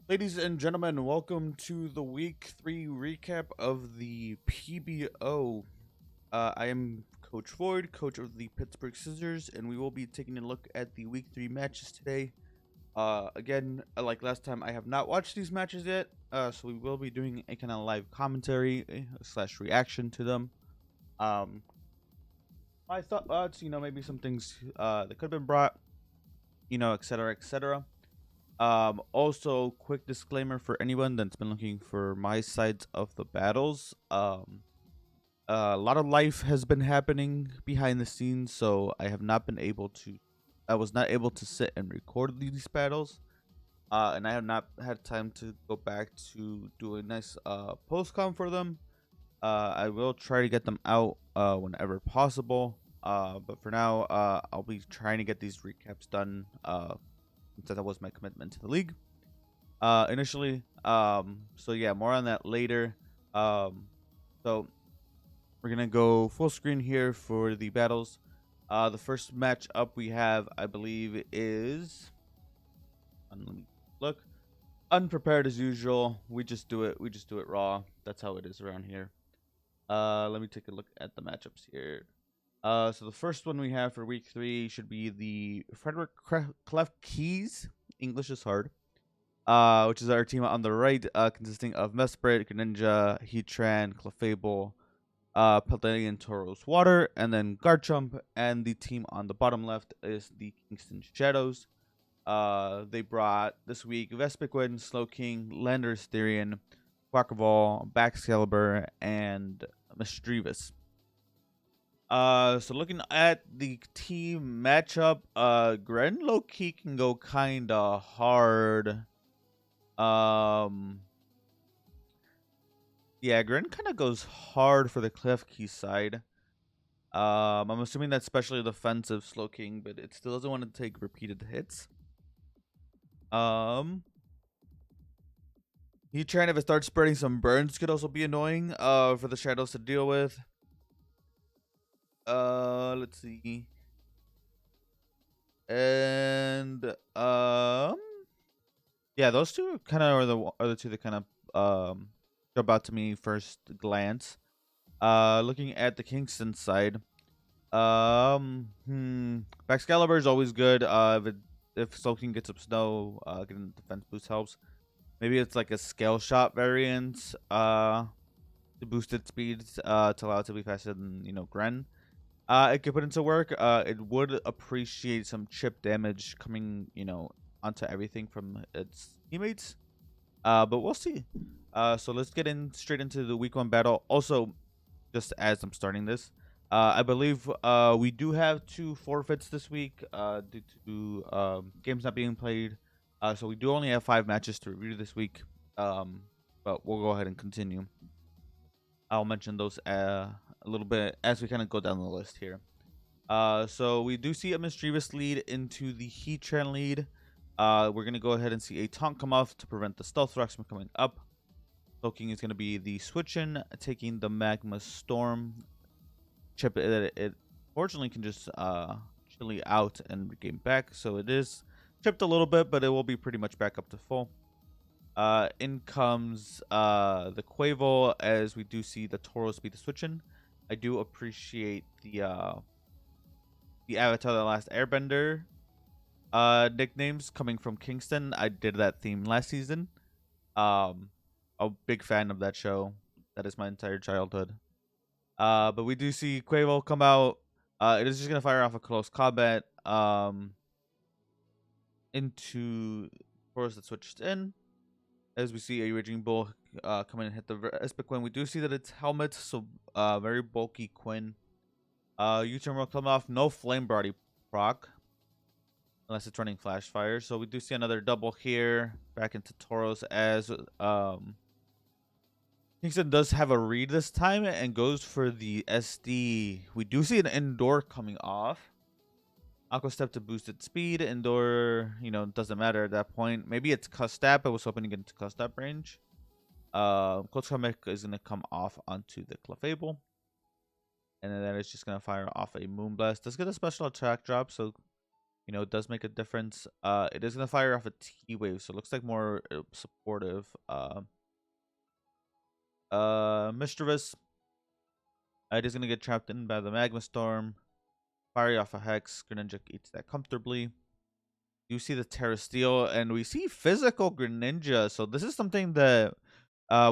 Ladies and gentlemen, welcome to the week 3 recap of the PBO. I am Coach Floyd, coach of the Pittsburgh Scissors, and we will be taking a look at the week 3 matches today. Again, like last time, I have not watched these matches yet, so we will be doing a kind of live commentary slash reaction to them. Um, my thoughts, maybe some things that could have been brought, etc., etc. Also, quick disclaimer for anyone that's been looking for my sides of the battles. A lot of life has been happening behind the scenes, so I was not able to sit and record these battles. And I have not had time to go back to do a nice postcom for them. I will try to get them out whenever possible. But for now, I'll be trying to get these recaps done. Since that was my commitment to the league initially. So yeah, more on that later. So we're gonna go full screen here for the battles. The first match up we have, I believe, is let me look. Unprepared as usual. We just do it. We just do it raw. That's how it is around here. Let me take a look at the matchups here. So the first one we have for week 3 should be the Frederick Clef Keys. English is hard. Which is our team on the right, consisting of Mesprit, Greninja, Heatran, Clefable, Paladin, Tauros, Water, and then Garchomp. And the team on the bottom left is the Kingston Shadows. They brought this week Vespiquen, Slowking, Landorus Therian, Quackball, Baxcalibur, and Misdreavus. So looking at the team matchup, Gren low key can go kinda hard. Um, yeah, Gren kind of goes hard for the Cliff Key side. I'm assuming that's especially defensive Slowking, but it still doesn't want to take repeated hits. He trying if it starts spreading some burns could also be annoying. For the shadows to deal with. Let's see. And yeah, those two kind of are the two that kind of jump out to me first glance. Looking at the Kingston side, Excalibur is always good. If Soaking gets up snow, getting defense boost helps. Maybe it's like a scale shot variant. To boost its speed. To allow it to be faster than Gren. It could put into work. It would appreciate some chip damage coming onto everything from its teammates. But we'll see. So let's get in straight into the week 1 battle. Also, just as I'm starting this, I believe we do have 2 forfeits this week due to games not being played. So we do only have 5 matches to review this week. But we'll go ahead and continue. I'll mention those a little bit as we kind of go down the list here. So we do see a Misdreavus lead into the Heatran lead. We're going to go ahead and see a Taunt come off to prevent the Stealth Rocks from coming up. Cloaking is going to be the switch-in, taking the Magma Storm. Chip it fortunately can just chili out and regain back. So it is chipped a little bit, but it will be pretty much back up to full. In comes the Quavo, as we do see the Tauros be the switch-in. I do appreciate the Avatar: The Last Airbender nicknames coming from Kingston. I did that theme last season. A big fan of that show. That is my entire childhood. But we do see Quavo come out. It is just gonna fire off a close combat into Tauros that switched in. As we see a Raging Bull come in and hit the Vespiquen. We do see that it's helmet, so very bulky Quinn. U-turn will come off. No Flame Body proc. Unless it's running Flash Fire. So we do see another double here. Back into Tauros as Kingston does have a read this time and goes for the SD. We do see an Indoor coming off. Aqua Step to boost its speed. Indoor, doesn't matter at that point. Maybe it's Cuss Step. I was hoping to get into Cuss Step range. Close Comic is going to come off onto the Clefable. And then that is just going to fire off a Moonblast. Does get a special attack drop, so it does make a difference. It is gonna fire off a T wave, so it looks like more supportive. Mischievous. It is gonna get trapped in by the magma storm. Firing off a hex. Greninja eats that comfortably. You see the Terra Steel, and we see physical Greninja. So this is something that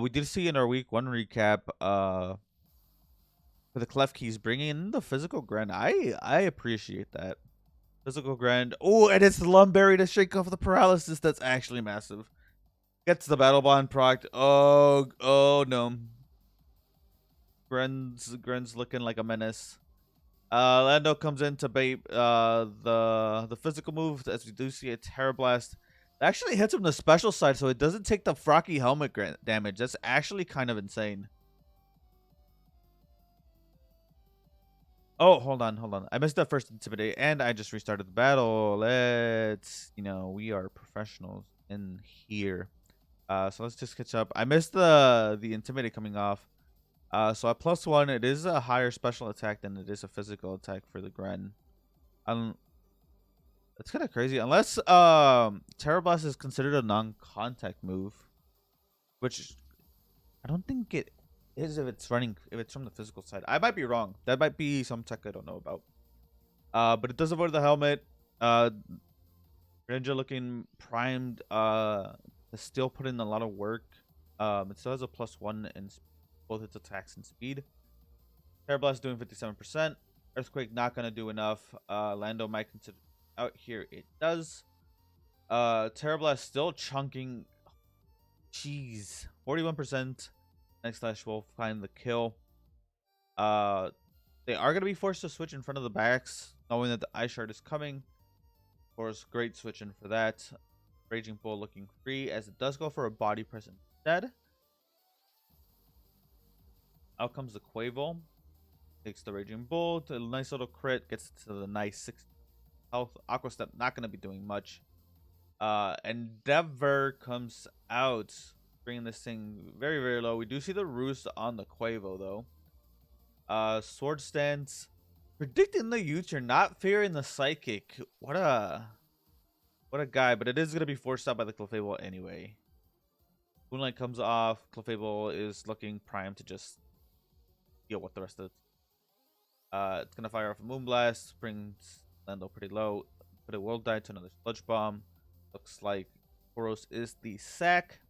we did see in our week 1 recap. For the Clef Keys, bringing in the physical Grand. I appreciate that. Physical Grand. Oh, and it's the Lumberry to shake off the paralysis. That's actually massive. Gets the Battle Bond proc. Oh no. Gren's looking like a menace. Lando comes in to bait the physical move, as we do see a Terra Blast. It actually hits him the special side, so it doesn't take the Frocky helmet damage. That's actually kind of insane. Oh, hold on. I missed that first Intimidate, and I just restarted the battle. We are professionals in here. So let's just catch up. I missed the Intimidate coming off. So at +1, it is a higher special attack than it is a physical attack for the Gren. It's kind of crazy. Unless Terra Blast is considered a non-contact move, which I don't think it is if it's from the physical side. I might be wrong. That might be some tech I don't know about. But it does avoid the helmet. Greninja looking primed. Still put in a lot of work. It still has a +1 in both its attacks and speed. Terra Blast doing 57%. Earthquake not gonna do enough. Lando might consider out here. It does. Terra Blast still chunking. Jeez, 41%. Next will find the kill. They are gonna be forced to switch in front of the backs, knowing that the Ice Shard is coming. Of course, great switch in for that. Raging Bull looking free, as it does go for a body press instead. Out comes the Quavo. Takes the Raging Bull to a nice little crit. Gets to the nice 6 health. Aqua Step not going to be doing much. Endeavor comes out, bringing this thing very, very low. We do see the roost on the Quavo, though. Sword Stance. Predicting the U-turn, not fearing the Psychic. What a guy. But it is going to be forced out by the Clefable anyway. Moonlight comes off. Clefable is looking primed to just deal with the rest of it. It's going to fire off a Moonblast. Brings Lando pretty low. But it will die to another Sludge Bomb. Looks like Boros is the sack.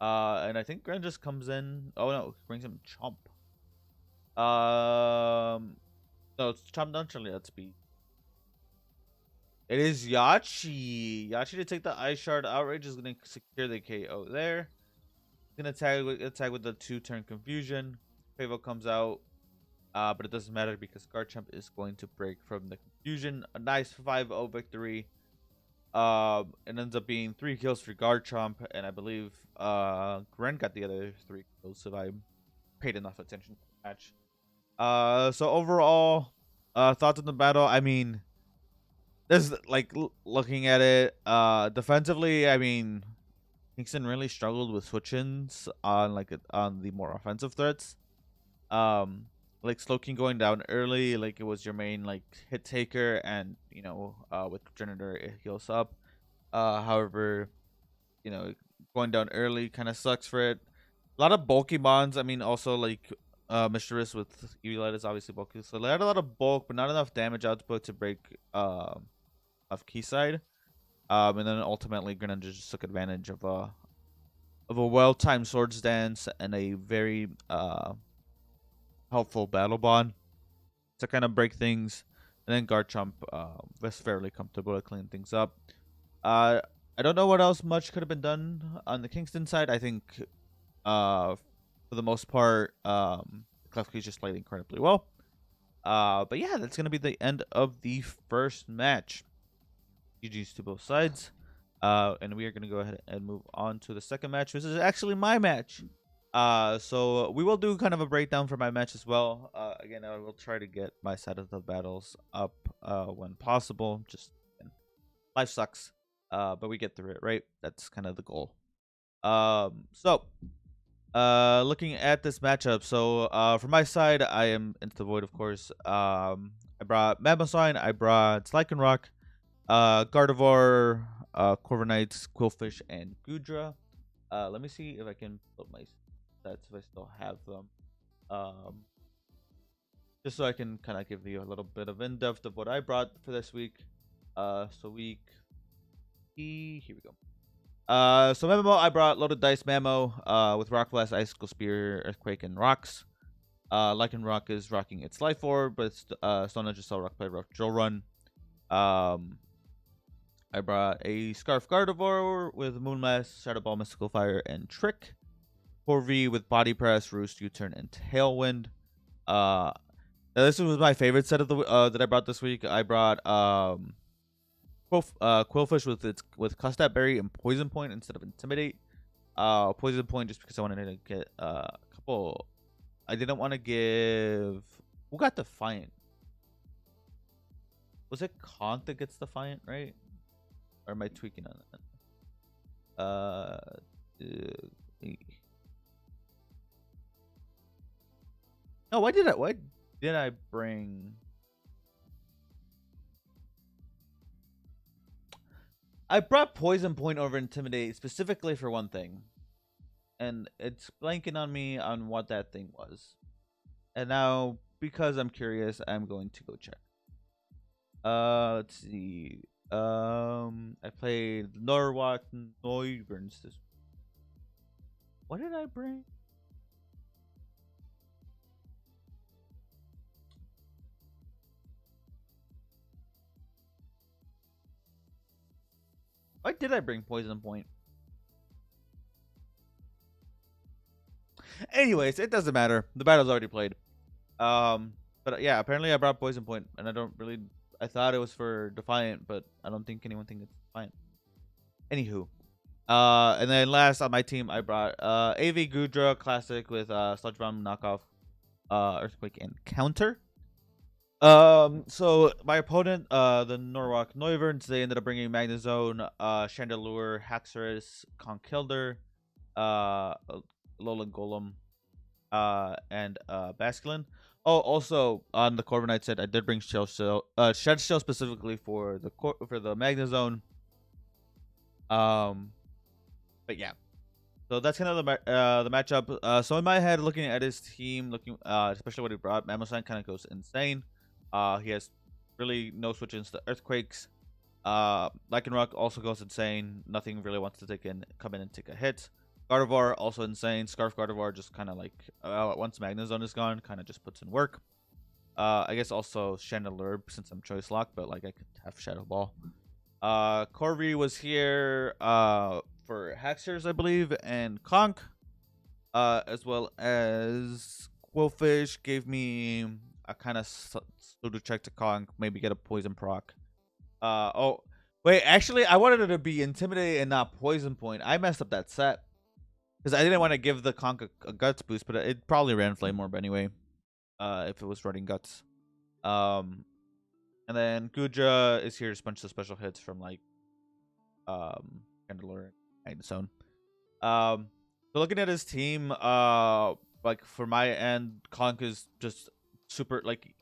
And I think Gren just comes in. Oh no, brings him Chomp. No, it's Chomp naturally at speed. It is Yachi. Yachi to take the Ice Shard. Outrage is gonna secure the KO there. Gonna attack with the 2-turn confusion. Quavo comes out. But it doesn't matter because Garchomp is going to break from the confusion. A nice 5-0 victory. It ends up being 3 kills for Garchomp, and I believe Gren got the other 3 kills if I paid enough attention to the match. So overall, thoughts on the battle. I mean, this like looking at it, defensively. I mean, Kingston really struggled with switch-ins on on the more offensive threats. Like Slowking going down early, like it was your main hit taker, and with Janitor it heals up. However, going down early kind of sucks for it. A lot of bulky bonds. I mean, also Mischievous with Eviolite is obviously bulky, so they had a lot of bulk, but not enough damage output to break off Keyside. And then ultimately Greninja just took advantage of a well-timed Swords Dance and a very helpful Battle Bond to kind of break things, and then Garchomp was fairly comfortable to clean things up. I don't know what else much could have been done on the Kingston side. I think for the most part, Klefki's just played incredibly well. But yeah, that's gonna be the end of the first match. GG's to both sides. And we are gonna go ahead and move on to the second match. This is actually my match. So we will do kind of a breakdown for my match as well. Again, I will try to get my side of the battles up when possible. Just life sucks, but we get through it, right? That's kind of the goal. Looking at this matchup, so for my side, I am into the void, of course. I brought Mamosine, I brought Lycanroc, Gardevoir, Corviknights, Quillfish, and Gudra. Let me see if I can put my stats if I still have them. Um, just so I can kind of give you a little bit of in depth of what I brought for this week. So week here we go. So Memo, I brought Loaded Dice Memo, with Rock Blast, Icicle Spear, Earthquake, and Rocks. Lycan Rock is rocking its Life Orb, but it's Stone Edge Cell Rock Play Rough Drill Run. I brought a Scarf Gardevoir with Moonmask, Shadow Ball, Mystical Fire, and Trick. Corvi with Body Press, Roost, U-Turn, and Tailwind. Now this was my favorite set of the that I brought this week. I brought Quillfish with Custap Berry and Poison Point instead of Intimidate. Poison Point just because I wanted to get a couple. I didn't want to give. Who got Defiant? Was it Conk that gets Defiant, right? Or am I tweaking on that? No, why did I bring? I brought Poison Point over Intimidate specifically for one thing. And it's blanking on me on what that thing was. And now, because I'm curious, I'm going to go check. Let's see. I played Norwalk Noyverns this. What did I bring? Why did I bring Poison Point? Anyways, it doesn't matter. The battle's already played. But yeah, apparently I brought Poison Point, and I don't really. I thought it was for Defiant, but I don't think anyone thinks it's Defiant. Anywho, and then last on my team, I brought AV Gudra Classic with Sludge Bomb Knockoff, Earthquake, and Counter. So my opponent, the Norwalk Noyverns, they ended up bringing Magnezone, Chandelure, Haxorus, Conkeldurr, Alolan Golem, and Basculin. Oh, also on the Corviknight set, I did bring Shed Shell specifically for the Magnezone. But yeah, so that's kind of the matchup. So in my head, looking at his team, especially what he brought, Mamosine kind of goes insane. He has really no switch-ins to Earthquakes. Lycanroc also goes insane. Nothing really wants to come in and take a hit. Gardevoir also insane. Scarf Gardevoir just kind of like once Magnezone is gone, kind of just puts in work. I guess also Chandelure since I'm choice locked, but like I could have Shadow Ball. Corvi was here for Haxorus, I believe, and Conk, as well as Quillfish gave me a kind of pseudo check to Conk, maybe get a poison proc. Oh wait, actually I wanted it to be Intimidate and not Poison Point. I messed up that set because I didn't want to give the Conk a Guts boost, but it probably ran Flame Orb anyway. If it was running Guts. And then Gudra is here to punch the special hits from like Chandelure and Magnezone. So looking at his team, like for my end, Conk is just super like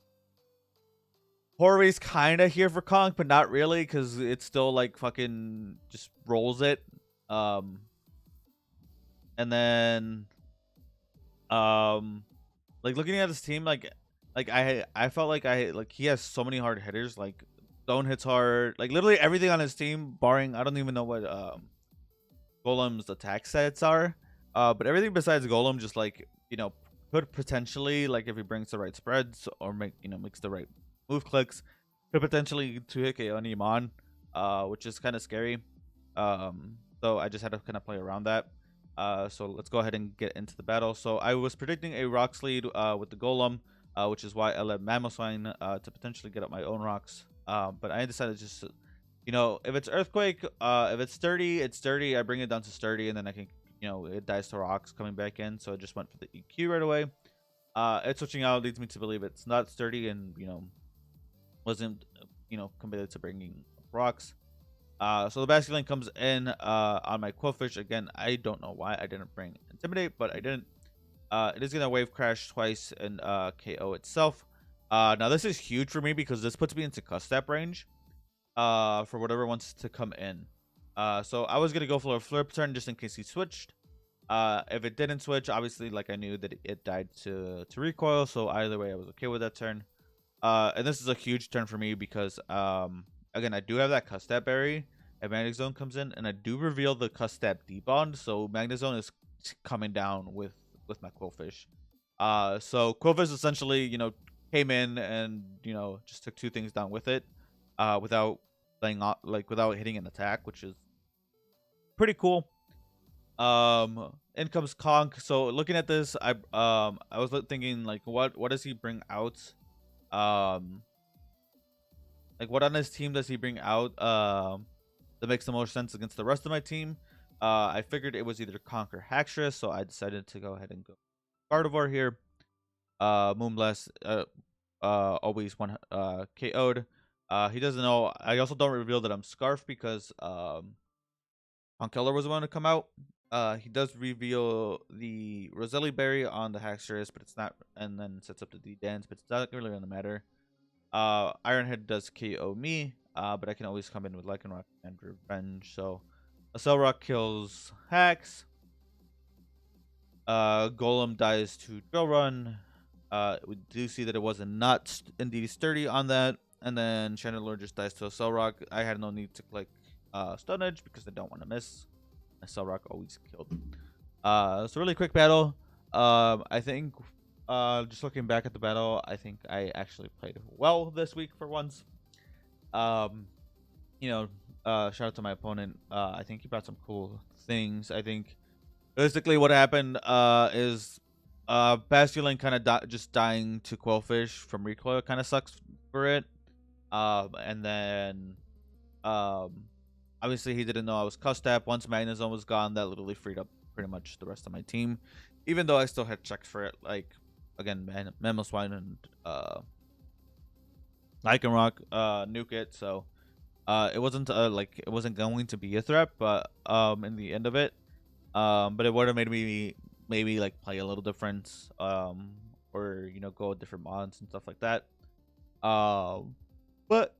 Corvi's kind of here for Conk, but not really because it's still like fucking just rolls it. And then like looking at his team, like I felt like he has so many hard hitters. Like Stone hits hard. Like literally everything on his team, barring I don't even know what Golem's attack sets are. But everything besides Golem, just like could potentially like if he brings the right spreads or makes the right move clicks, could potentially 2-hit KO Iman, which is kind of scary. So I just had to kind of play around that. So let's go ahead and get into the battle. So I was predicting a Rocks lead with the Golem, which is why I let Mamosine to potentially get up my own Rocks. But I decided just, if it's Earthquake, if it's sturdy, it's sturdy. I bring it down to sturdy, and then I can, it dies to Rocks coming back in. So I just went for the EQ right away. It switching out leads me to believe it's not sturdy and, wasn't, committed to bringing Rocks. So the Basculin comes in on my Quillfish. Again, I don't know why I didn't bring Intimidate, but I didn't. It is going to Wave Crash twice and KO itself. Now, this is huge for me because this puts me into Custap range. for whatever wants to come in. So I was gonna go for a flip turn just in case he switched. If it didn't switch, obviously, like, I knew that it died to recoil, so either way I was okay with that turn. And this is a huge turn for me because again, I do have that Custap berry and Magnet Zone comes in, and I do reveal the Custap debond, so Magnet Zone is coming down with my Quillfish. So Quillfish essentially, came in and just took two things down with it, without playing off, like, without hitting an attack, which is pretty cool. In comes Conk. So looking at this, I was thinking, like, what does he bring out? Um, like, what on his team does he bring out? That makes the most sense against the rest of my team. I figured it was either Conk or Haxorus, so I decided to go ahead and go Gardevoir here. Moonblast, always one KO'd. He doesn't know. I also don't reveal that I'm Scarf because Conkeller was the one to come out. He does reveal the Roselli Berry on the Haxorus, but it's not, and then sets up the D-Dance, but it's not really gonna matter. Ironhead does KO me, but I can always come in with Lycanroc and Revenge. So a Cell Rock kills Hax. Golem dies to Drill Run. We do see that it was not indeed sturdy on that. And then Chandelure just dies to a Cell Rock. I had no need to click Stun Edge because I don't want to miss. A Cell Rock always killed. So really quick battle. I think just looking back at the battle, I think I actually played well this week for once. Um, shout out to my opponent. I think he brought some cool things. I think basically what happened is Basculin kind of just dying to Quillfish from recoil kind of sucks for it. And then obviously he didn't know I was Custap. Once Magnezone was gone, that literally freed up pretty much the rest of my team. Even though I still had checks for it, like, again, Mamoswine and Lycanroc nuke it, so it wasn't like, it wasn't going to be a threat, but in the end of it, but it would have made me maybe like play a little different, or go with different mods and stuff like that. But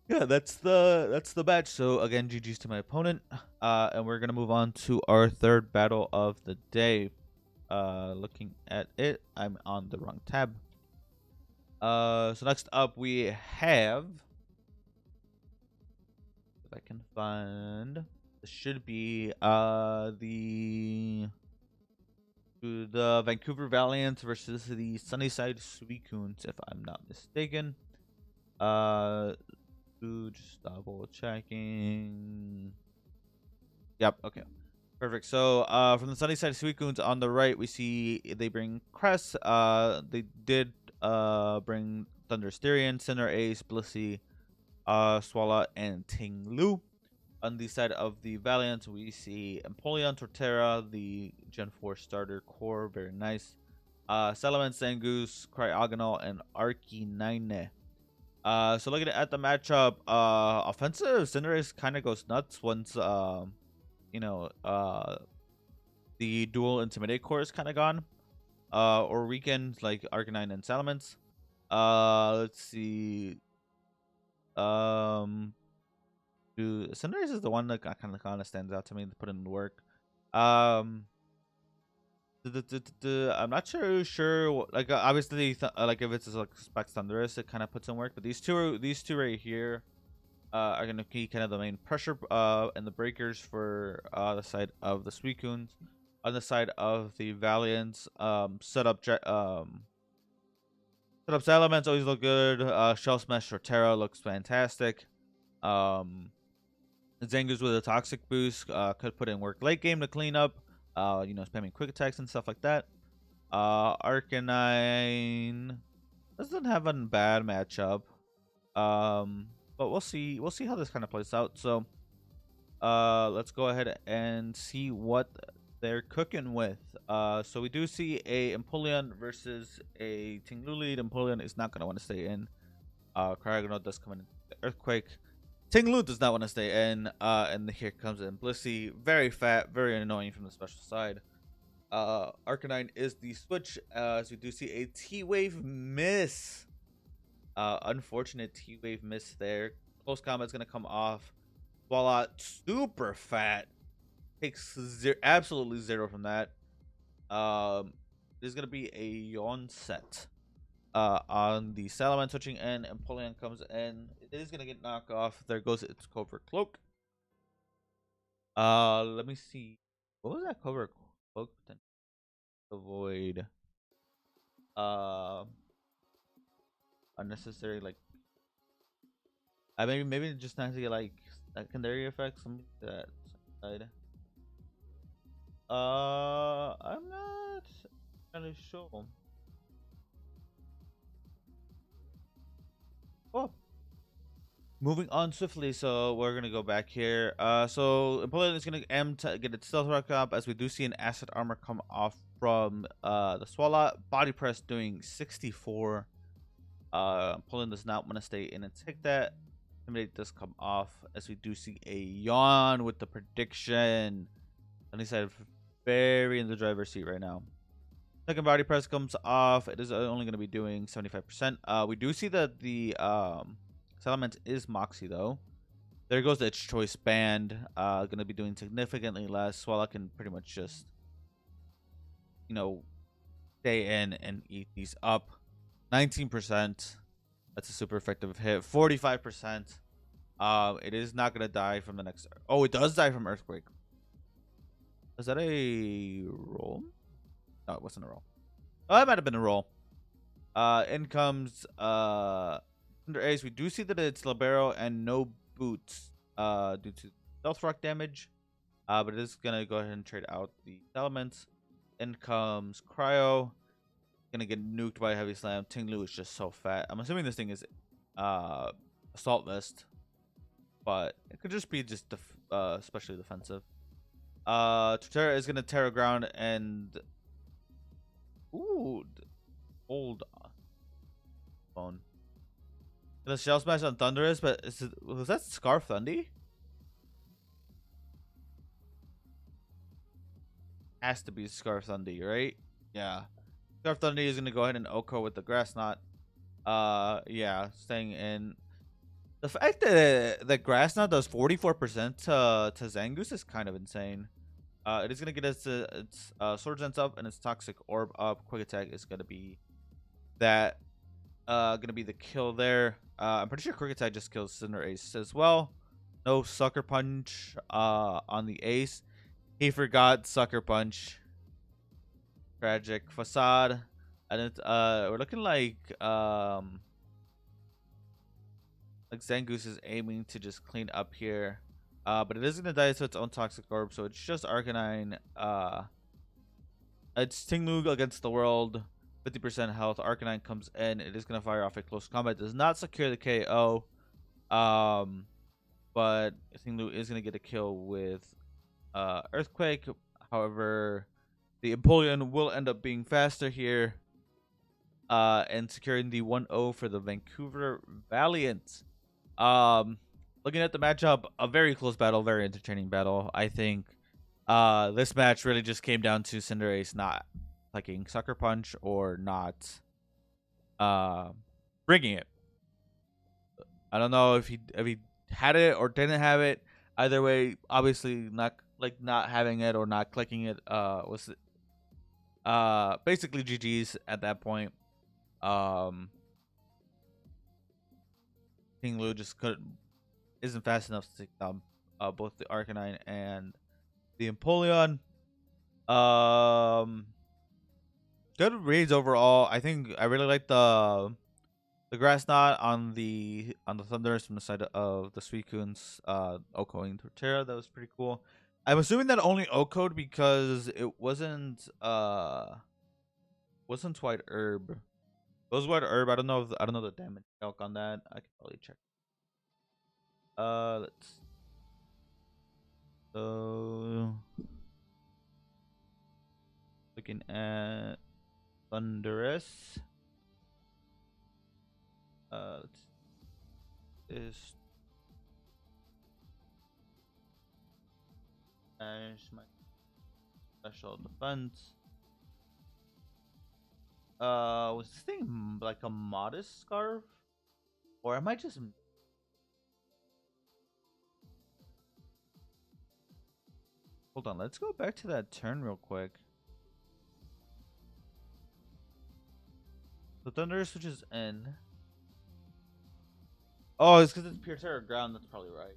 yeah, that's the match. So again, GG's to my opponent, and we're gonna move on to our third battle of the day. Looking at it, I'm on the wrong tab. So next up we have, if I can find, this should be the Vancouver Valiant versus the Sunnyside Suicunes, if I'm not mistaken. Just double checking. Yep. Okay. Perfect. So, from the Sunnyside Suicunes on the right, we see they bring Crest. They did bring Thundersterian, Cinderace, Blissey, Swala, and Tinglu. On the side of the Valiant, we see Empoleon, Torterra, the Gen 4 starter core, very nice. Salamence, Zangoose, Cryogonal, and Arcanine. So looking at the matchup, offensive Cinderace kind of goes nuts once the dual Intimidate core is kind of gone, or weakened, like Arcanine and Salamence. Let's see. Cinderace is the one that kind of stands out to me to put in the work. I'm not sure. Like, obviously, like, if it's like Specs Thunderous, it kind of puts in work. But these two right here, are gonna be kind of the main pressure and the breakers for the side of the Suicunes. On the side of the Valiants, set up Salamence always look good. Shell Smash Torterra looks fantastic. Zangoose with a toxic boost could put in work late game to clean up. Spamming quick attacks and stuff like that. Arcanine doesn't have a bad matchup. But we'll see. We'll see how this kind of plays out. So, let's go ahead and see what they're cooking with. So we do see a Empoleon versus a Tinglu lead. Empoleon is not gonna want to stay in. Cryogonal does come in. Earthquake. Tinglu does not want to stay in. And here comes in Blissey. Very fat, very annoying from the special side. Arcanine is the switch, as we do see a T-Wave miss. Unfortunate T-Wave miss there. Close combat's gonna come off. Swalot super fat. Takes absolutely zero from that. There's gonna be a yawn set. On the Salaman switching in, and Empoleon comes in. It is gonna get knocked off. There goes its covert cloak. Let me see. What was that covert cloak potential? Avoid uh unnecessary like maybe just not to get like secondary effects, something like that side. I'm not really sure. Oh, moving on swiftly, so we're gonna go back here. So Empoleon is gonna get its stealth rock up as we do see an acid armor come off from the Swalot. Body press doing 64. Empoleon does not want to stay in and take that. Intimidate does come off as we do see a yawn with the prediction. At least I'm very in the driver's seat right now. Second body press comes off. It is only going to be doing 75%. We do see that the settlement is Moxie though. There goes the its choice band. Going to be doing significantly less. Swallow can pretty much just, you know, stay in and eat these up. 19%. That's a super effective hit. 45%. It is not gonna die from the next. Oh, it does die from earthquake. Is that a roll? No, it wasn't a roll. Oh, it might have been a roll. In comes under ace. We do see that it's libero and no boots. Due to stealth rock damage. But it is gonna go ahead and trade out the elements. In comes cryo. Gonna get nuked by a heavy slam. Tinglu is just so fat. I'm assuming this thing is assault vest, but it could just be just especially defensive. Torterra is gonna tear ground and old phone. Gonna shell smash on Thunderous, but was that Scarf Thundy? Has to be Scarf Thundy, right? Yeah. Scarf Thundy is gonna go ahead and Oko with the grass knot. Yeah, staying in. The fact that the grass knot does 44% to Zangoose is kind of insane. It is gonna get its sword sense up and its toxic orb up. Quick attack is gonna be that. Gonna be the kill there. I'm pretty sure quick attack just kills Cinder Ace as well. No sucker punch on the ace. He forgot sucker punch. Tragic facade. And it's we're looking like Zangoose is aiming to just clean up here. But it is gonna die to its own toxic orb, so it's just Arcanine. It's Tinglu against the world. 50% health. Arcanine comes in. It is gonna fire off a close combat. Does not secure the KO. But Tinglu is gonna get a kill with Earthquake. However, the Empoleon will end up being faster here. And securing the 1-0 for the Vancouver Valiant. Looking at the matchup, a very close battle, very entertaining battle. I think this match really just came down to Cinderace not clicking Sucker Punch or not bringing it. I don't know if he had it or didn't have it. Either way, obviously not having it or not clicking it was basically GG's at that point. King Lu just isn't fast enough to take down both the Arcanine and the Empoleon. Good reads overall. I think I really like the grass knot on the Thunderous from the side of the Suicunes Okoing Torterra. That was pretty cool. I'm assuming that only Okoed because it wasn't White Herb. It was White Herb. I don't know the damage calc on that. I can probably check. Let's so looking at Thunderous. Is my special defense. Was this thing like a modest scarf, or am I just? Hold on, let's go back to that turn real quick. The Thunder switches in. Oh, it's because it's pure terror ground. That's probably right.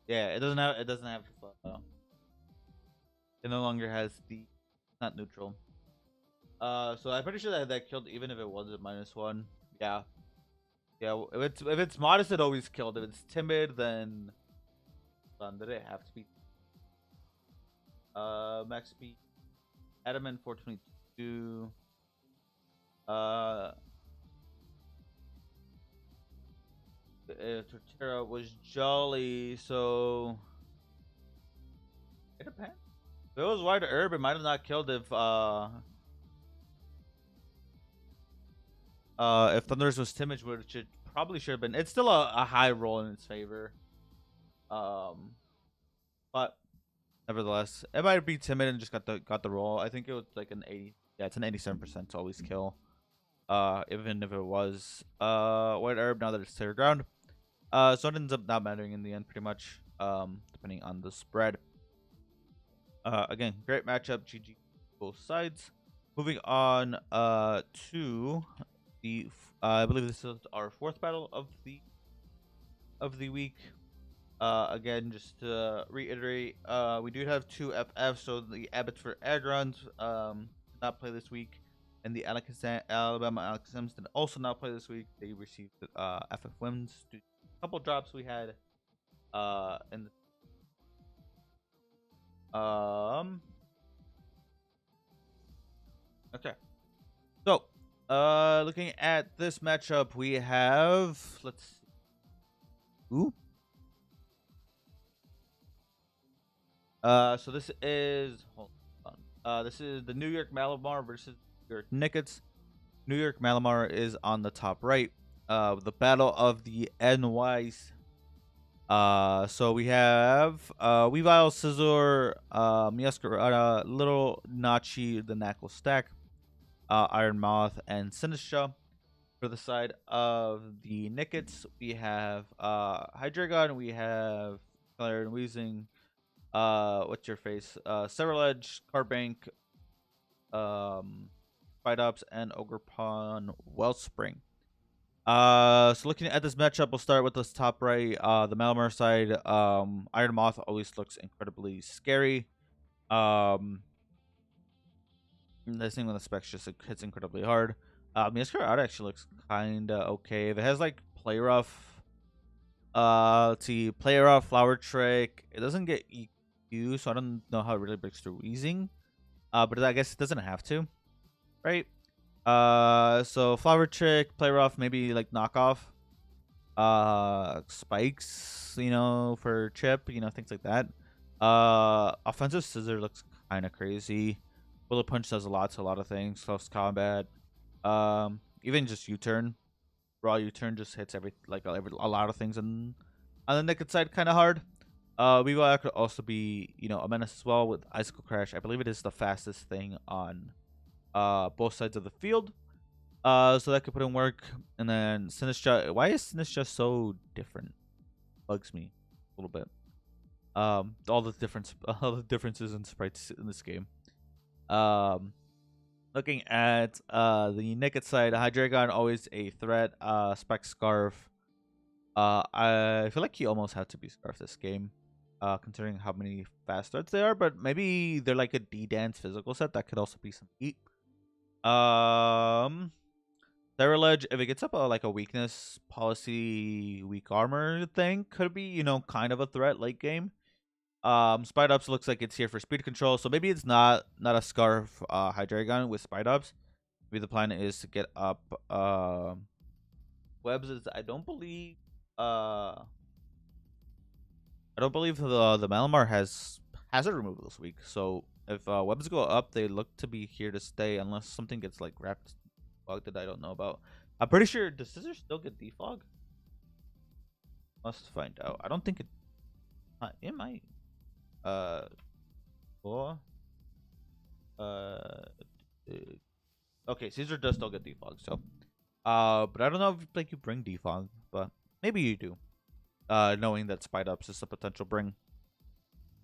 Yeah, it doesn't have. It doesn't have. It no longer has the. Not neutral. So I'm pretty sure that that killed even if it was a -1. Yeah. Yeah. If it's modest, it always killed. If it's timid, then. Did it have to be? Max speed. Adamant 422. Uh. Torterra was Jolly, so it depends. If it was Wide Herb, it might have not killed if Thunderous was timid, which it probably should have been. It's still a high roll in its favor. Um but nevertheless, it might be timid and just got the roll. I think it was like an 80. Yeah, it's an 87% to always kill. Even if it was White Herb now that it's clear ground. So it ends up not mattering in the end, pretty much. Depending on the spread. Again, great matchup. GG both sides. Moving on to the I believe this is our fourth battle of the week. Again, just to reiterate, we do have two FFs, so the Abbots for Agrons did not play this week, and the Alabama Alakazams did also not play this week. They received FF wins due to a couple drops we had in the okay. So, looking at this matchup, we have let's see. Ooh. So this is hold on. This is the New York Malamar versus New York Nickets. New York Malamar is on the top right. The battle of the NYs. So we have Weavile, Scizor, Miascarada, Little Nachi, the Knuckle Stack, Iron Moth, and Sinistra. For the side of the Nickets, we have Hydreigon, we have Claire and Weezing, what's your face? Cerulege, Carbank, Fight Ups, and Ogerpon Wellspring. So looking at this matchup, we'll start with this top right. The Malamar side, Iron Moth always looks incredibly scary. This thing with the specs just hits incredibly hard. Miascar Art actually looks kinda okay. If it has like Play Rough, let's see, Play Rough, Flower Trick. It doesn't get EQ, so I don't know how it really breaks through Weezing. But I guess it doesn't have to, right? So Flower Trick, Play Rough, maybe like knockoff. Spikes, for Chip, things like that. Offensive Scissor looks kind of crazy. Bullet Punch does a lot to a lot of things. Close combat. Even just U-turn. Raw U-turn just hits a lot of things on the naked side kind of hard. Weavile could also be, a menace as well with Icicle Crash. I believe it is the fastest thing on both sides of the field. So that could put in work. And then Sinistra. Why is Sinistra so different? Bugs me a little bit. All the differences in sprites in this game. Looking at the naked side, Hydreigon always a threat. Spec Scarf. I feel like he almost had to be Scarf this game, considering how many fast threats they are. But maybe they're like a D-Dance physical set that could also be some heat. Cerulege, if it gets up like a weakness policy, weak armor thing, could be kind of a threat late game. Spite Ups looks like it's here for speed control, so maybe it's not a Scarf Hydreigon with Spite Ups. Maybe the plan is to get up Webs. I don't believe the Malamar has hazard removal this week, so if Webs go up, they look to be here to stay unless something gets like wrapped that I don't know about. I'm pretty sure, does Scissor still get defog? Must find out. I don't think it might. Or okay, Caesar does still get defog, so but I don't know if like you bring defog, but maybe you do. knowing that Spite Ups is a potential bring.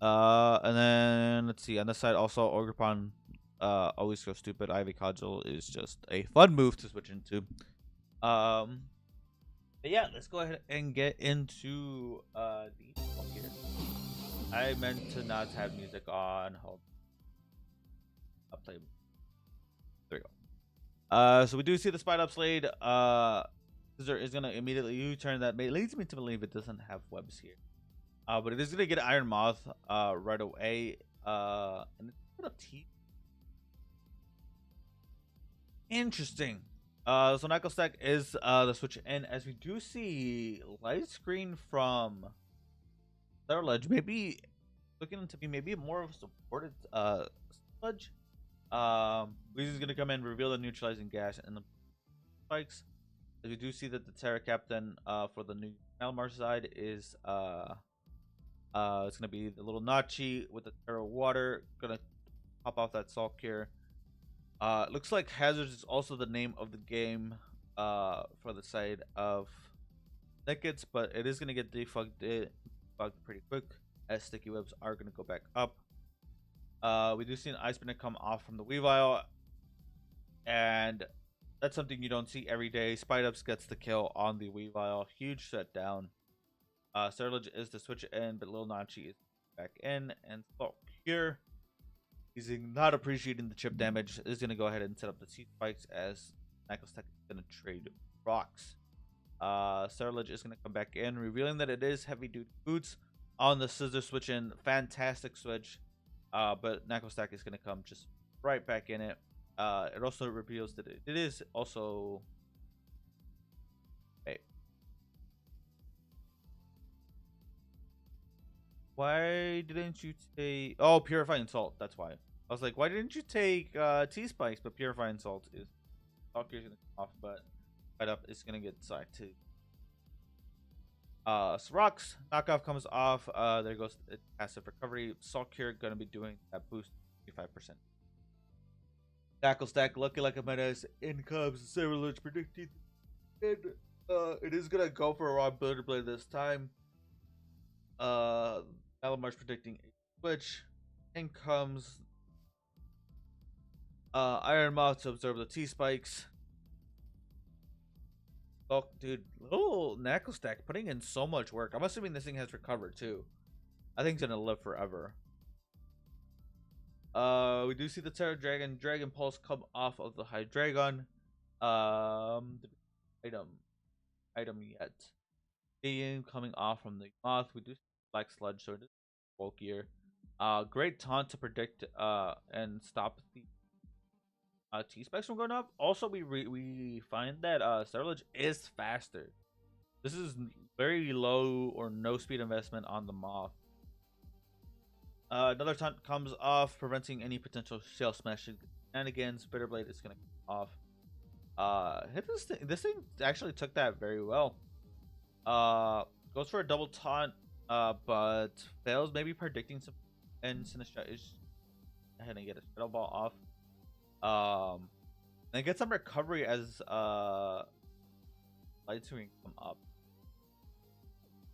And then let's see on this side also Ogrepon always goes stupid. Ivy Cudgel is just a fun move to switch into. Um, but yeah, let's go ahead and get into the book here. I meant to not have music on. Hold, I'll play. There we go. So we do see the Spite Up Slade. Scissor is gonna immediately U-turn. That leads me to believe it doesn't have webs here. But it is gonna get Iron Moth right away. And it's gonna teeth. Interesting. So Knuckle Stack is the switch in, as we do see light screen from Ledge. Maybe looking to be maybe more of a supported sludge. Weezy's gonna come in, reveal the neutralizing gas and the spikes. As we do see that the Terra Captain for the new Malamar side is it's gonna be the little Nachi with the Terra Water, gonna pop off that Salt Cure. Looks like Hazards is also the name of the game for the side of Thickets, but it is gonna get defugged pretty quick as Sticky Webs are gonna go back up. We do see an Ice Spinner come off from the Weavile, and that's something you don't see every day. Spite Ups gets the kill on the Weavile. Huge set down. Surge is the switch in, but Lil Nachi is back in, and Salt Cure. He's not appreciating the chip damage. Is going to go ahead and set up the Sea Spikes as Knuckle Stack is going to trade rocks. Surge is going to come back in, revealing that it is heavy duty boots on the Scissor switch in. Fantastic switch. But Knuckle Stack is going to come just right back in it. It also reveals that it is also. Hey. Why didn't you take? Oh, Purifying Salt. That's why. I was like, why didn't you take T Spikes? But Purifying Salt is. Salt Cure's gonna come off, but right up is gonna get side too. Rocks knockoff comes off. There goes passive recovery. Salt Cure gonna be doing that boost 55%. Tackle Stack looking like a menace. In comes Cerulage predicted. And it is gonna go for a raw Builder Blade this time. Alamar's predicting a switch. In comes Iron Moth to absorb the T Spikes. Oh, dude, little Knuckle Stack putting in so much work. I'm assuming this thing has recovered too. I think it's gonna live forever. We do see the Terra Dragon Pulse come off of the Hydreigon. Item yet. Being coming off from the Moth. We do see Black Sludge, so it is bulkier. Great taunt to predict and stop the T specs from going up. Also, we find that Surge is faster. This is very low or no speed investment on the Moth. Another taunt comes off, preventing any potential shell smashing shenanigans. Bitter Blade is gonna come off. Hit this thing. This thing actually took that very well. Goes for a double taunt, but fails. Maybe predicting some, and Sinistra is ahead and get a Shadow Ball off. And get some recovery as Light Swing come up.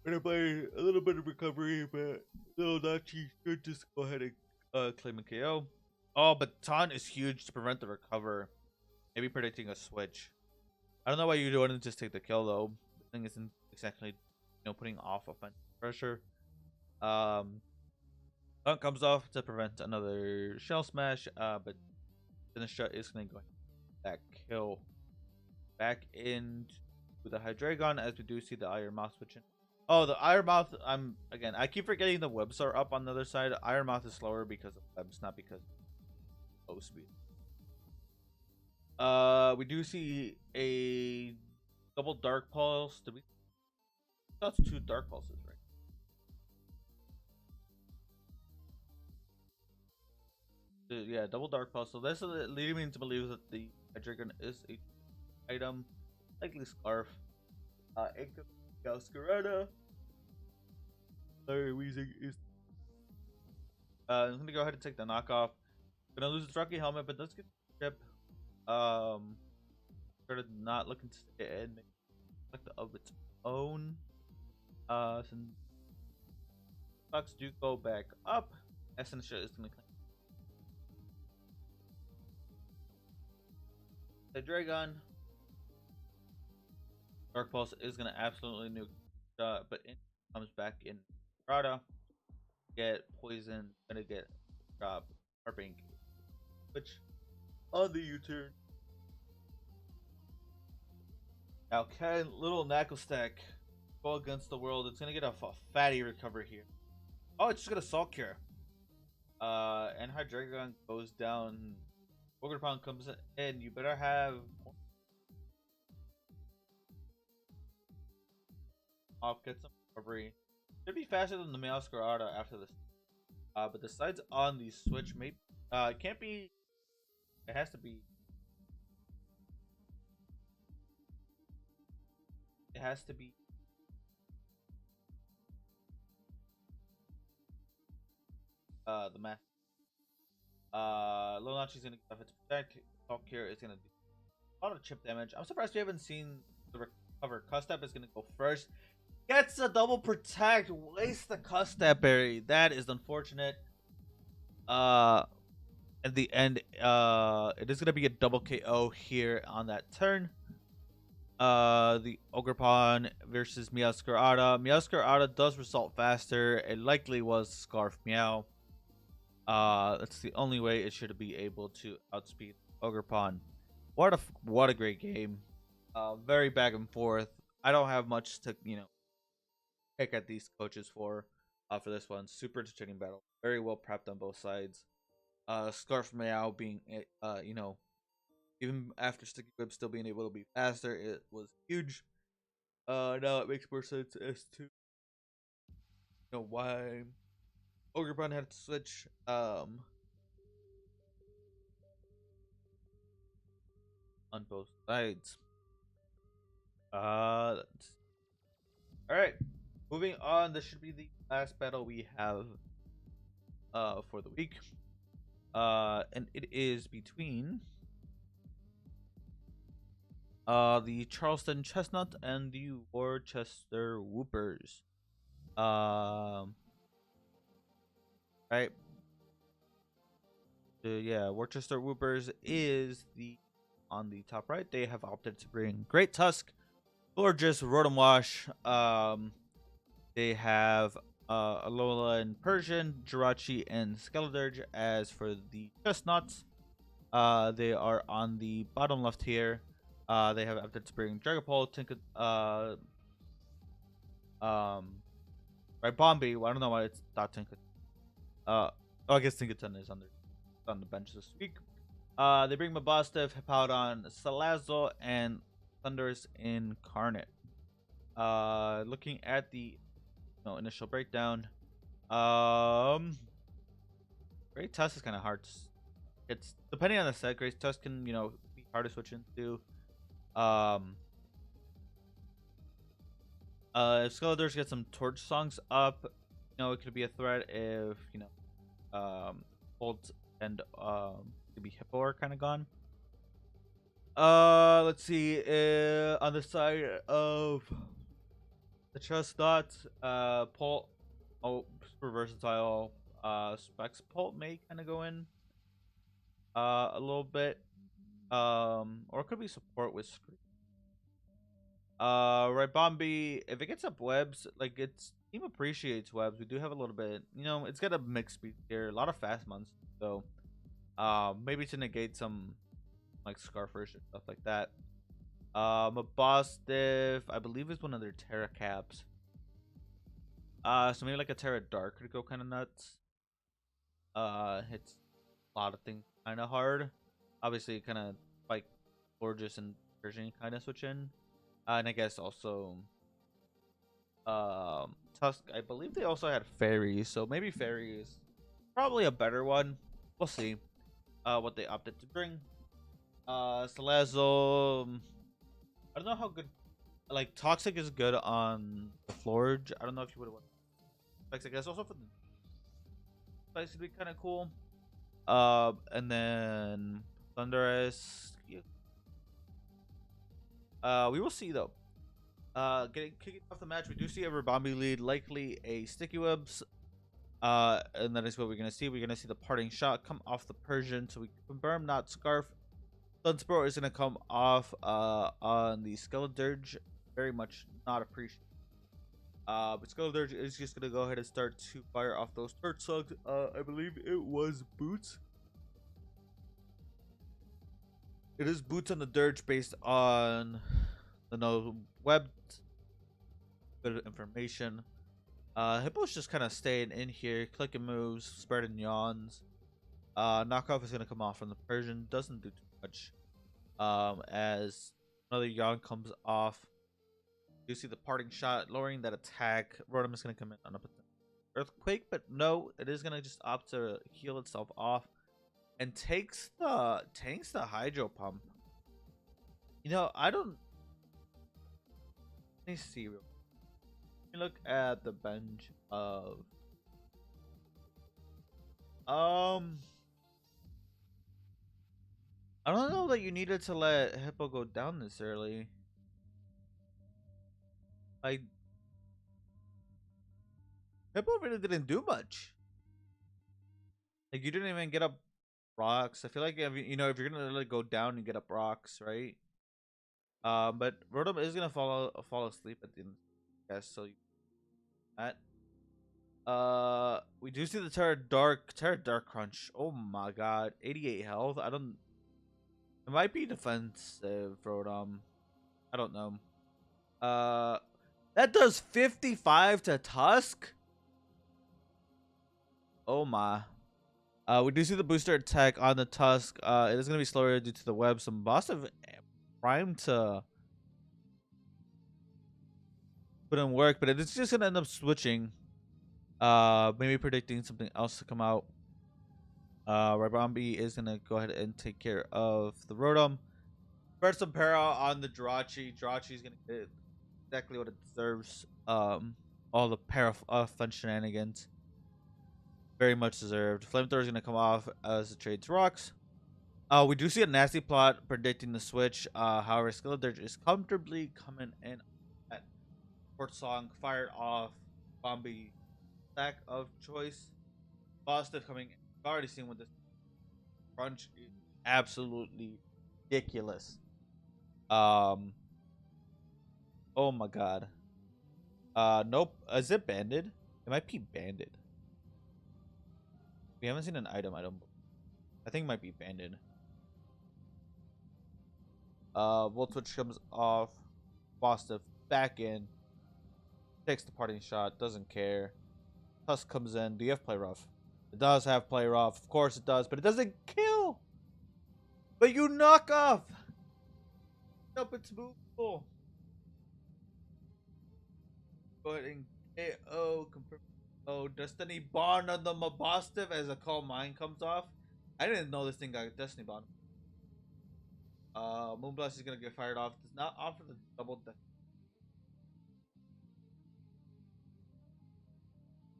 Gonna play a little bit of recovery, but Little Nachi should just go ahead and claim a KO. Oh, but taunt is huge to prevent the recover. Maybe predicting a switch. I don't know why you wouldn't just take the kill though. The thing isn't exactly, putting off offensive pressure. Taunt comes off to prevent another shell smash. But Sinistra is gonna go that kill back into the Hydreigon, as we do see the Iron Moth switching. Oh, the Iron Moth. I keep forgetting the webs are up on the other side. Iron Moth is slower because of webs, not because of low speed. We do see a double Dark Pulse. That's 2 Dark Pulses, right? Yeah, double Dark Pulse. So this is leading me to believe that the Hydreigon is a item, likely Scarf. Galscarada. Larry Weezing is. I'm gonna go ahead and take the knockoff. Gonna lose its Rocky Helmet, but let's get the chip. Sort of not looking to stay in of its own. Since stocks do go back up, Essential is gonna claim the Dragon. Dark Pulse is gonna absolutely nuke, but it comes back in Prada. Get poison, gonna get drop Harping, which on the U-turn. Now, can little Knuckle Stack go against the world? It's gonna get a fatty recover here. Oh, it's just gonna Salt Cure. And Hydreigon goes down. Ogre Pound comes in. You better have. Off, get some recovery. Should be faster than the Meowscarada after this. But the sides on the switch, maybe. It can't be. It has to be. It has to be. The math. Lil Nachi's gonna get its protect. Talk here is gonna do a lot of chip damage. I'm surprised we haven't seen the recover. Custap is gonna go first. Gets a double protect. Waste the Custap berry. That is unfortunate. At the end, it is gonna be a double KO here on that turn. The Ogerpon versus Meowscarada. Meowscarada does result faster. It likely was Scarf Meow. That's the only way it should be able to outspeed Ogerpon. What a great game. Very back and forth. I don't have much to pick at these coaches for this one. Super entertaining battle. Very well prepped on both sides. Scarf Meow being even after Sticky Web still being able to be faster, it was huge. Now it makes more sense as to why Ogerpon had to switch on both sides. All right, moving on. This should be the last battle we have for the week. And it is between the Charleston Chestnut and the Worcester Whoopers. Right. Yeah, Worcester Whoopers is on the top right. They have opted to bring Great Tusk, Gorgeous, Rotom Wash. They have Alola and Persian, Jirachi, and Skeledirge. As for the Chestnuts, they are on the bottom left here. They have opted to bring Dragapult, right, Bombi. Well, I don't know why it's not Tinker. I guess Tinkerton is on the bench this week. They bring Mabastiff, Hippowdon, Salazzle, and Thundurus Incarnate. Looking at the initial breakdown, Great Tusk is kind of hard. It's depending on the set. Great Tusk can be hard to switch into. If Skeledirge gets some Torch Songs up, it could be a threat if Bolt and maybe Hippo are kind of gone. Let's see. On the side of the Chestnut, Pult, super versatile. Specs Pult may kind of go in a little bit, or it could be support with Scream. Right, Bombi, if it gets up webs, like its team appreciates webs. We do have a little bit, it's got a mixed speed here, a lot of fast months, so maybe to negate some like Scarfish and stuff like that. A boss diff, I believe, is one of their Terra caps. So maybe like a Terra Dark could go kind of nuts. Hits a lot of things kind of hard. Obviously, kind of like Gorgeous and Persian kind of switch in. And I guess also Tusk, I believe they also had Fairies, so maybe Fairy is probably a better one. We'll see what they opted to bring. Salazzle, I don't know how good, like Toxic is good on the Florge. I don't know if you would have won. I guess also for the Spice would be kind of cool. And then Thundurus. We will see though. Kicking off the match, we do see a Rabambi lead, likely a Sticky Webs. And that is what we're gonna see. We're gonna see the parting shot come off the Persian, so we confirm not Scarf. Sunspro is gonna come off on the Skeledirge. Very much not appreciated. But Skeledirge is just gonna go ahead and start to fire off those third slugs. I believe it was Boots. It is Boots on the Dirge based on the no web. Good information. Hippo's just kind of staying in here, clicking moves, spreading yawns. Knockoff is gonna come off from the Persian. Doesn't do too much. As another yawn comes off, you see the parting shot, lowering that attack. Rotom is gonna come in on a earthquake, but no, it is gonna just opt to heal itself off and takes the hydro pump. You know, I don't. Let me see. Let me look at the bench of. I don't know that you needed to let Hippo go down this early. Hippo really didn't do much. Like, you didn't even get up rocks. I feel like if if you're gonna let go down, you get up rocks, right? But Rotom is gonna fall asleep at the end. Yes, so that. We do see the Terra Dark Crunch. Oh my god, 88 health. I don't. It might be defensive, Rotom. I don't know. That does 55 to Tusk. Oh my. We do see the booster attack on the Tusk. It is gonna be slower due to the web. Some boss have primed to put in work, but it's just gonna end up switching. Maybe predicting something else to come out. Rabambi is gonna go ahead and take care of the Rotom. Spread some para on the Jirachi. Jirachi is gonna get exactly what it deserves. All the para fun shenanigans. Very much deserved. Flamethrower is gonna come off as it trades rocks. We do see a nasty plot predicting the switch. However, Skeledirge is comfortably coming in at Port Song, fired off Bombi stack of choice. Positive coming in. I've already seen what this crunch is absolutely ridiculous. Oh my god. Nope. Is it banded? It might be banded. We haven't seen an item. I think it might be banded. Volt Switch comes off. Positive back in. Takes the parting shot. Doesn't care. Tusk comes in. Do you have play rough? It does have play rough. Of course it does, but it doesn't kill. But you knock off. Up, it's movable. Go ahead and KO. Confirm. Oh, Destiny Bond on the Mabostive as a Calm Mind comes off. I didn't know this thing got Destiny Bond. Moonblast is gonna get fired off. Does not offer the double death.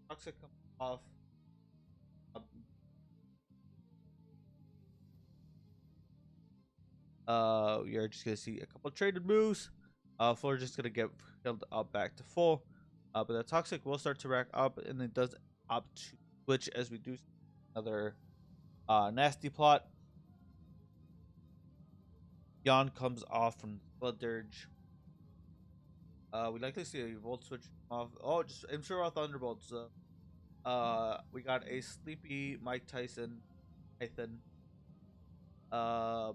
Toxic comes off. We are just gonna see a couple traded moves. Floor just gonna get filled up back to full. But the toxic will start to rack up, and it does opt to switch as we do another nasty plot. Yawn comes off from Blooddirge. We likely see a Volt Switch off. Oh, just I'm sure our Thunderbolts. We got a sleepy Mike Tyson. The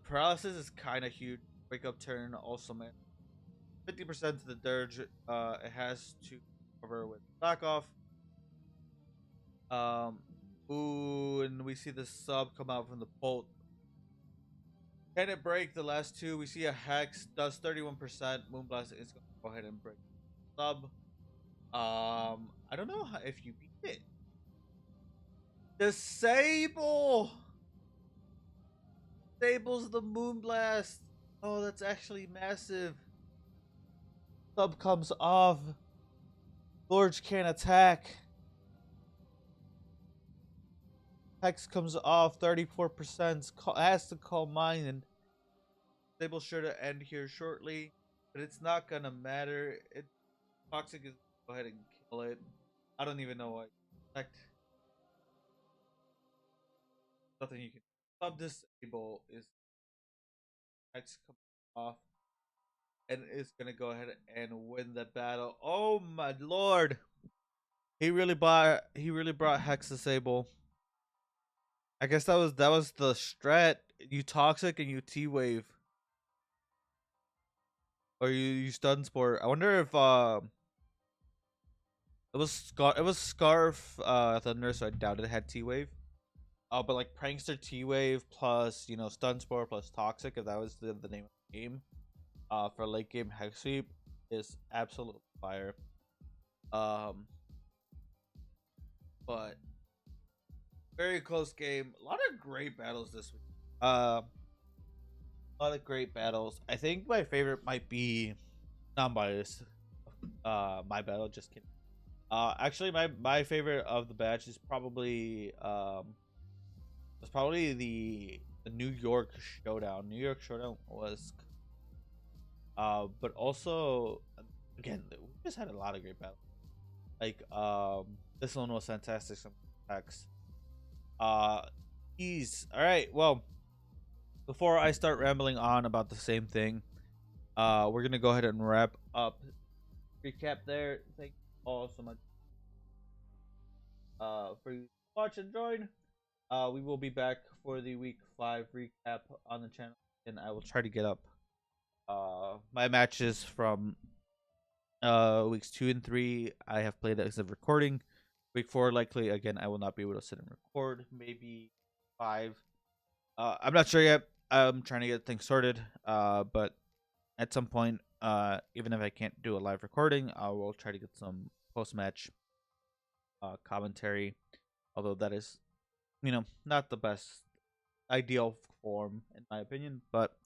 paralysis is kind of huge. Wake up turn also, man. 50% to the Dirge. It has to cover with back off. Ooh, and we see the sub come out from the bolt. Can it break the last two? We see a Hex does 31%. Moonblast is gonna go ahead and break the sub. I don't know if you beat it. Disable. Disables the Moonblast. Oh, that's actually massive. Sub comes off. Gorge can't attack. Hex comes off 34%. Has to call mine, and Stable's sure to end here shortly, but it's not gonna matter. Toxic is go ahead and kill it. I don't even know what. Fact, nothing you can sub disable is X coming off, and is gonna go ahead and win the battle. Oh my lord! He really brought Hex disable. I guess that was the strat. You toxic and you T wave, or you stun sport. I wonder if it was Scarf Thunder, so I doubt it had T wave. But like Prankster T wave plus stun sport plus toxic, if that was the name of the game. For late game hex sweep is absolute fire. Um, but very close game. A lot of great battles this week. A lot of great battles. I think my favorite might be non-biased. My battle. Just kidding. Actually, my favorite of the batch is probably the New York Showdown. New York Showdown was, but also again we just had a lot of great battles. Like this one was fantastic. Some attacks. Ease. All right. Well, before I start rambling on about the same thing, we're gonna go ahead and wrap up. Recap there. Thank you all so much for you to watch and join. We will be back for the week 5 recap on the channel, and I will try to get up my matches from weeks 2 and 3. I have played as of recording. Week 4 likely again I will not be able to sit and record. Maybe 5. I'm not sure yet. I'm trying to get things sorted. But at some point, even if I can't do a live recording, I will try to get some post match commentary. Although that is, not the best ideal form in my opinion, but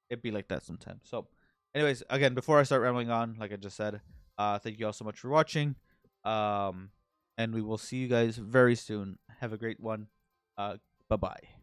it'd be like that sometimes. So, anyways, again, before I start rambling on, like I just said, thank you all so much for watching. And we will see you guys very soon. Have a great one. Bye bye.